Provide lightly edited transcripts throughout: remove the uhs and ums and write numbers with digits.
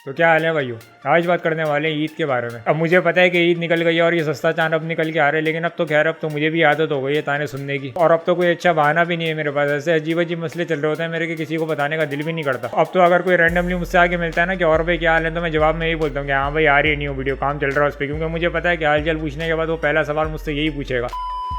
तो क्या हाल है भाइयों, आज बात करने वाले हैं ईद के बारे में। अब मुझे पता है कि ईद निकल गई है और ये सस्ता चांद अब निकल के आ रहा है, लेकिन अब तो खैर अब तो मुझे भी आदत हो गई है ताने सुनने की, और अब तो कोई अच्छा बहाना भी नहीं है मेरे पास। ऐसे अजीब अजीब मसले चल रहे होते हैं मेरे कि किसी को बताने का दिल भी नहीं करता। अब तो अगर कोई रैंडमली मुझसे आगे मिलता है ना कि और भाई क्या हाल है, तो मैं जवाब में यही बोलता हूँ कि हाँ भाई आ रही है न्यू वीडियो, काम चल रहा है उस पर, क्योंकि मुझे पता है कि हाल चाल पूछने के बाद वो पहला सवाल मुझसे यही पूछेगा।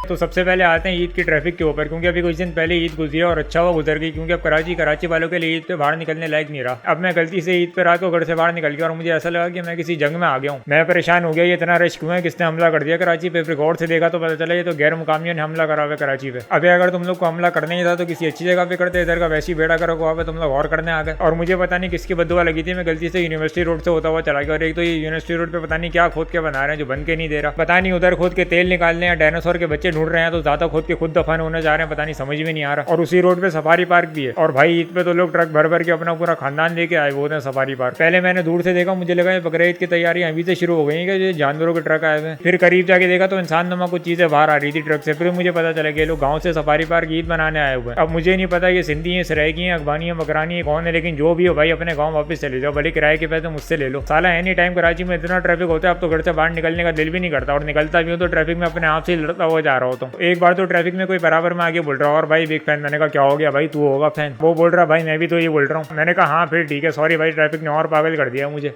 तो सबसे पहले आते हैं ईद की ट्रैफिक के ऊपर, क्योंकि अभी कुछ दिन पहले ईद गुजरी और अच्छा हुआ गुजर गई, क्योंकि अब कराची वालों के लिए ईद पे बाहर निकलने लायक नहीं रहा। अब मैं गलती से ईद पे रात को घर से बाहर निकल गया और मुझे ऐसा लगा कि मैं किसी जंग में आ गया हूँ। मैं परेशान हो गया, ये इतना रश क्यों है, किसने हमला कर दिया कराची पे। फिर गौर से देखा तो पता चला ये तो गैर मुकामियों ने हमला करा हुआ है कराची पे। अभी अगर तुम लोग को हमला करना ही था तो किसी अच्छी जगह पे करते, इधर का वैसी बेड़ा करो वहाँ पे तुम लोग और करने आ गए। और मुझे पता नहीं किसकी बददुआ लगी थी, मैं गलती से यूनिवर्सिटी रोड से होता हुआ चला गया। और एक तो ये यूनिवर्सिटी रोड पे पता नहीं क्या खोद के बना रहे हैं जो बन के नहीं दे रहा, पता नहीं उधर खोद के तेल निकालने या डायनासोर के बच्चे ढूंढ रहे हैं तो ज्यादा खोद के खुद दफन होने जा रहे हैं, पता नहीं समझ में नहीं आ रहा। और उसी रोड पे सफारी पार्क भी है, और भाई ईद पे तो लोग ट्रक भर भर के अपना पूरा खानदान लेके आए वो थे सफारी पार्क। पहले मैंने दूर से देखा, मुझे लगा बकरा ईद की तैयारियां अभी से शुरू हो गई है कि जानवरों के ट्रक आए हुए। फिर करीब जाके देखा तो इंसान नमा कुछ चीजें बाहर आ रही थी ट्रक से। फिर मुझे पता चला कि लोग गाँव से सफारी पार्क ईद बनाने आए हुए हैं। अब मुझे नहीं पता ये सिंधी है, सरायकी है, अफगानी है, मकरानी है, कौन है, लेकिन जो भी हो भाई अपने गाँव वापस चले जाओ, भले किराए के पैसे मुझसे ले लो। साला एनी टाइम कराची में इतना ट्रैफिक होता है, अब तो घर से बाहर निकलने का दिल भी नहीं करता, और निकलता भी हूँ तो ट्रैफिक में अपने आप से लड़ता हुआ जा रहा होता हूँ। एक बार तो ट्रैफिक में कोई बराबर में आगे बोल रहा और भाई बिग फैन। मैंने कहा क्या हो गया भाई, तू होगा फैन? वो बोल रहा भाई मैं भी तो ये बोल रहा हूँ। मैंने कहा हाँ फिर ठीक है, सॉरी भाई, ट्रैफिक ने और पागल कर दिया मुझे।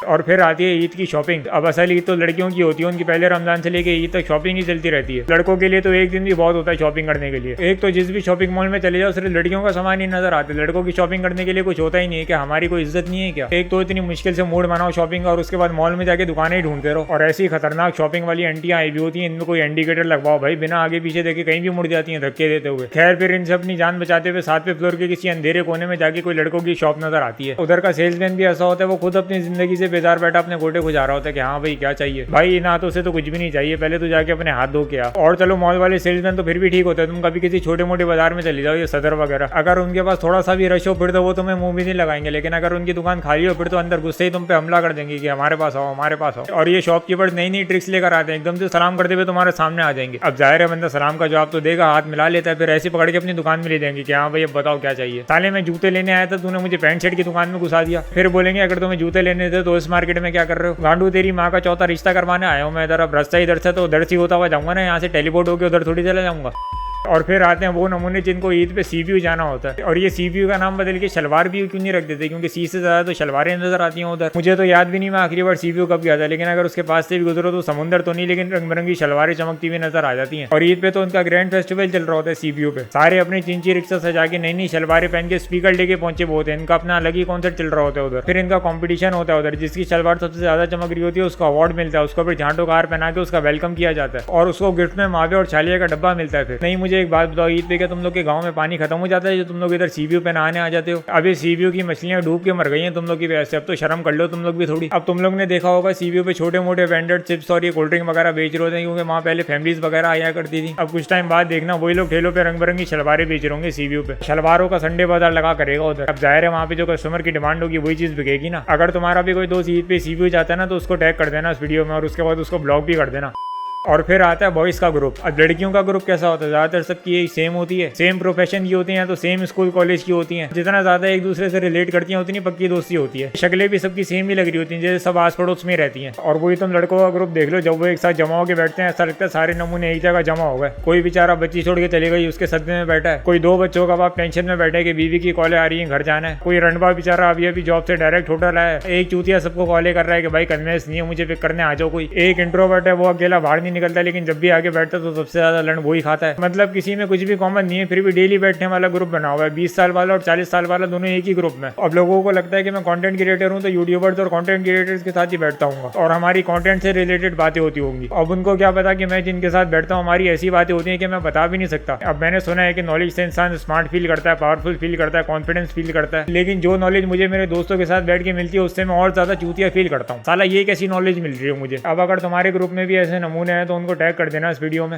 और फिर आती है ईद की शॉपिंग। अब असल ईद तो लड़कियों की होती है, उनकी पहले रमजान से लेके ईद तक शॉपिंग ही चलती रहती है। लड़कों के लिए तो एक दिन भी बहुत होता है शॉपिंग करने के लिए। एक तो जिस भी शॉपिंग मॉल में चले जाओ सिर्फ लड़कियों का सामान ही नजर आता है, लड़कों की शॉपिंग करने के लिए कुछ होता ही नहीं है। क्या हमारी कोई इज्जत नहीं है क्या? एक तो इतनी मुश्किल से मूड बनाओ शॉपिंग और उसके बाद मॉल में जाके दुकानें ही ढूंढते रहो, और ऐसी खतरनाक शॉपिंग वाली आंटियां आई भी होती है, इनमें कोई इंडिकेटर लगवाओ भाई, बिना आगे पीछे देखे कहीं भी मुड़ जाती है धक्के देते हुए। खैर फिर इनसे अपनी जान बचाते हुए 7वें फ्लोर के किसी अंधेरे कोने में जाके कोई लड़कों की शॉप नजर आती है। उधर का सेल्समैन भी ऐसा होता है, वो खुद अपनी जिंदगी से बेजार बैठा अपने गोटे खुजा रहा होता है कि हाँ भाई क्या चाहिए। भाई इन हाथों से तो कुछ भी नहीं चाहिए, पहले तो जाके अपने हाथ धो के आ। और चलो मॉल वाले सेल्समैन तो फिर भी ठीक होते हैं, तुम कभी किसी छोटे मोटे बाजार में चले जाओ, ये सदर वगैरह, अगर उनके पास थोड़ा सा भी रश हो फिर तो वो तुम्हें मुंह भी नहीं लगाएंगे, लेकिन अगर उनकी दुकान खाली हो फिर तो अंदर गुस्से ही तुम पे हमला कर देंगे कि हमारे पास आओ हमारे पास आओ। और ये शॉपकीपर नई नई ट्रिक्स लेकर आते हैं, एकदम से सलाम करते हुए तुम्हारे सामने आ जाएंगे। अब जाहिर है बंदा सलाम का जवाब तो देगा, हाथ मिला लेता है, फिर ऐसे पकड़ के अपनी दुकान में ले देंगे कि हाँ भाई अब बताओ क्या चाहिए। साले मैं जूते लेने आया था, तूने मुझे पैंट शर्ट की दुकान में घुसा दिया। फिर बोलेंगे अगर तुम्हें जूते लेने थे तो इस मार्केट में क्या कर रहे हो, गांडू तेरी माँ का चौथा रिश्ता करवाने आया हूँ मैं इधर। अब रास्ता इधर से तो उधर से होता हुआ जाऊंगा ना, यहाँ से टेलीपोर्ट होकर उधर थोड़ी चला जाऊंगा। और फिर आते हैं वो नमूने जिनको ईद पे सीपीयू जाना होता है, और ये सीपीयू का नाम बदल के शलवार भी क्यों नहीं रख देते, क्योंकि सी से ज्यादा तो शलवारें नजर आती हैं उधर। मुझे तो याद भी नहीं मैं आखिरी बार सीपीयू कब गया था, लेकिन अगर उसके पास से भी गुजरो तो समुंदर तो नहीं, लेकिन रंग बिरंगी शलवारें चमकती हुई नजर आ जाती हैं। और ईद पे तो उनका ग्रैंड फेस्टिवल चल रहा होता है सीपीयू पे, सारे अपनी चिंची रिक्शा सजा के नई नई शलवारें पहन के स्पीकर लेके पहुंचे वो होते हैं, इनका अपना अलग ही कॉन्सर्ट चल रहा होता है उधर। फिर इनका कॉम्पिटिशन होता है उधर, जिसकी शलवार सबसे ज्यादा चमक रही होती है उसको अवार्ड मिलता है, उसको फिर झांटो कार पहना के उसका वेलकम किया जाता है, और उसको गिफ्ट में मावे और छालिया का डब्बा मिलता है। फिर नहीं मुझे एक बात बताओ, ईद पे क्या तुम लोग के गांव में पानी खत्म हो जाता है जो तुम लोग इधर सीपीयू पे नहाने आ जाते हो? अभी सीपीयू की मछलियां डूब के मर गई हैं तुम लोग की वजह से, अब तो शर्म कर लो तुम लोग भी थोड़ी। अब तुम लोग ने देखा होगा सीपीयू पे छोटे मोटे वेंडर चिप्स और ये कोल्ड ड्रिंक वगैरह बेच रहे होते हैं, क्योंकि वहाँ पहले फैमिलीज वगैरह आया करती थी। अब कुछ टाइम बाद देखना वही लोग ठेलों पे रंग बिरंगी शलवारें बेच रहे होंगे सीपीयू पे, शलवारों का संडे बाजार लगा करेगा उधर। अब जाहिर है वहाँ पे जो कस्टमर की डिमांड होगी वही चीज बिकेगी ना। अगर तुम्हारा भी कोई दोस्त ईद पे सीपीयू जाता है ना तो उसको टैग कर देना इस वीडियो में, और उसके बाद उसको ब्लॉग भी कर देना। और फिर आता है बॉयज का ग्रुप। अब लड़कियों का ग्रुप कैसा होता है, ज्यादातर सबकी यही सेम होती है, सेम प्रोफेशन की होती है, तो सेम स्कूल कॉलेज की होती हैं। जितना ज्यादा एक दूसरे से रिलेट करती हैं उतनी पक्की दोस्ती होती है। शक्लें भी सबकी सेम ही लग रही होती हैं, जैसे सब आस पड़ोस में रहती हैं। और वही तुम लड़कों का ग्रुप देख लो, जब वो एक साथ जमा होकर बैठते हैं ऐसा लगता है सारे नमूने एक जगह जमा हो गए। कोई बेचारा बच्ची छोड़ के चली गई उसके सदमे में बैठा है, कोई 2 बच्चों का बाप टेंशन में बैठा है कि बीवी की कॉलें आ रही है घर जाना है, कोई रंडवा बेचारा अभी अभी जॉब से डायरेक्ट होटल आया है, एक चूतिया सबको कॉलें कर रहा है कि भाई कन्वेंस नहीं है मुझे पिक करने आ जाओ कोई। एक इंट्रोवर्ट है वो अकेला बाहर नहीं निकलता, लेकिन जब भी आगे बैठता तो सबसे ज्यादा लंड वही खाता है। मतलब किसी में कुछ भी कॉमन नहीं है, फिर भी डेली बैठने वाला ग्रुप बना हुआ है। 20 साल वाला और 40 साल वाला दोनों एक ही ग्रुप में। अब लोगों को लगता है कि मैं कंटेंट क्रिएटर हूं तो यूट्यूबर्स और कंटेंट क्रिएटर्स के साथ ही बैठता हूँ और हमारी कंटेंट से रिलेटेड बातें होती होंगी। अब उनको क्या पता कि मैं जिनके साथ बैठता हूँ हमारी ऐसी बातें होती हैं कि मैं बता भी नहीं सकता। अब मैंने सुना है कि नॉलेज से इंसान स्मार्ट फील करता है, पावरफुल फील करता है, कॉन्फिडेंस फील करता है, लेकिन जो नॉलेज मुझे मेरे दोस्तों के साथ बैठ के मिलती है उससे मैं और ज्यादा चूतिया फील करता हूँ। साला ये कैसी नॉलेज मिल रही है मुझे। अब अगर तुम्हारे ग्रुप में भी ऐसे नमूने हैं तो उनको टैग कर देना इस वीडियो में।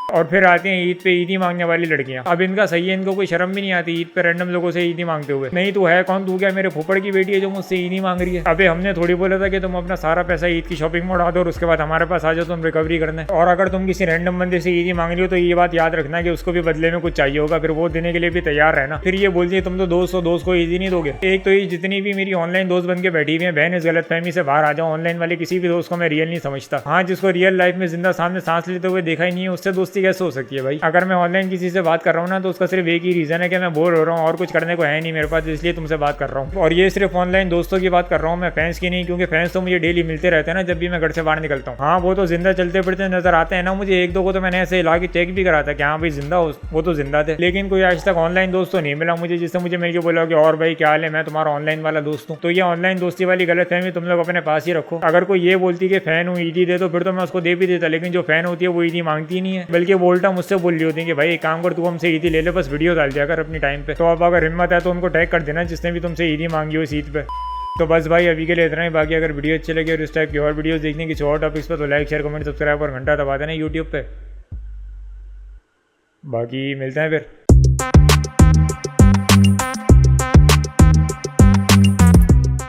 और फिर आती हैं ईद पे ईदी मांगने वाली लड़कियां। अब इनका सही है, इनको कोई शर्म भी नहीं आती ईद पे रैंडम लोगों से ईदी मांगते हुए। नहीं तू है कौन, तू क्या मेरे फुफड़ की बेटी है जो मुझसे ईदी मांग रही है? अबे हमने थोड़ी बोला था कि तुम अपना सारा पैसा ईद की शॉपिंग में उड़ा दो और उसके बाद हमारे पास आ जाओ तुम रिकवरी करने। और अगर तुम किसी रैंडम बंदे से ईदी मांग रही हो तो ये बात याद रखना कि उसको भी बदले में कुछ चाहिए होगा, फिर वो देने के लिए भी तैयार रहना। फिर ये बोलती है तुम तो दोस्त हो, दोस्त को ईदी नहीं दोगे। एक तो ये जितनी भी मेरी ऑनलाइन दोस्त बन के बैठी हुई है, बहन इस गलतफहमी से बाहर आ जाओ। ऑनलाइन वाले किसी भी दोस्त को मैं रियल नहीं समझता। हाँ, जिसको रियल लाइफ में जिंदा सामने सांस लेते हुए देखा ही नहीं है उससे दोस्ती कैसे हो सकती है भाई? अगर मैं ऑनलाइन किसी से बात कर रहा हूँ ना तो उसका सिर्फ एक ही रीजन है कि मैं बोर हो रहा हूँ और कुछ करने को है नहीं मेरे पास, इसलिए तुमसे बात कर रहा हूँ। और ये सिर्फ ऑनलाइन दोस्तों की बात कर रहा हूँ मैं, फैंस की नहीं, क्योंकि फैंस तो मुझे डेली मिलते रहते हैं ना जब भी मैं घर से बाहर निकलता हूँ। हाँ, वो तो जिंदा चलते फिरते नजर आते हैं ना मुझे। एक दो को तो मैंने ऐसे ला के चेक भी करा था कि हाँ भाई जिंदा हो, वो तो जिंदा थे। लेकिन कोई आज तक ऑनलाइन दोस्त तो नहीं मिला मुझे जिससे मुझे मिलकर बोला कि और भाई क्या हाल है, मैं तुम्हारा ऑनलाइन वाला दोस्त हूँ। तो ये ऑनलाइन दोस्ती वाली गलतफहमी तुम लोग अपने पास ही रखो। अगर कोई ये बोलती कि फैन हूँ ईदी दे तो फिर तो मैं उसको दे भी देता, लेकिन जो फैन होती है वो ईदी मांगती नहीं है, बल्कि वो उल्टा मुझसे बोल रही होती है कि भाई एक काम कर, तू हमसे ईदी ले ले, बस वीडियो डाल दिया कर अपनी टाइम पे। तो अब अगर हिम्मत है तो उनको टैग कर देना जिसने भी तुमसे ईदी मांगी हो इस ईद पे। तो बस भाई अभी के लिए इतना ही। बाकी अगर वीडियो अच्छी लगी और इस टाइप की और वीडियोस देखने किसी और टॉपिक्स पर तो लाइक शेयर कमेंट सब्सक्राइब और घंटा दबा देना यूट्यूब पे। बाकी मिलते हैं फिर।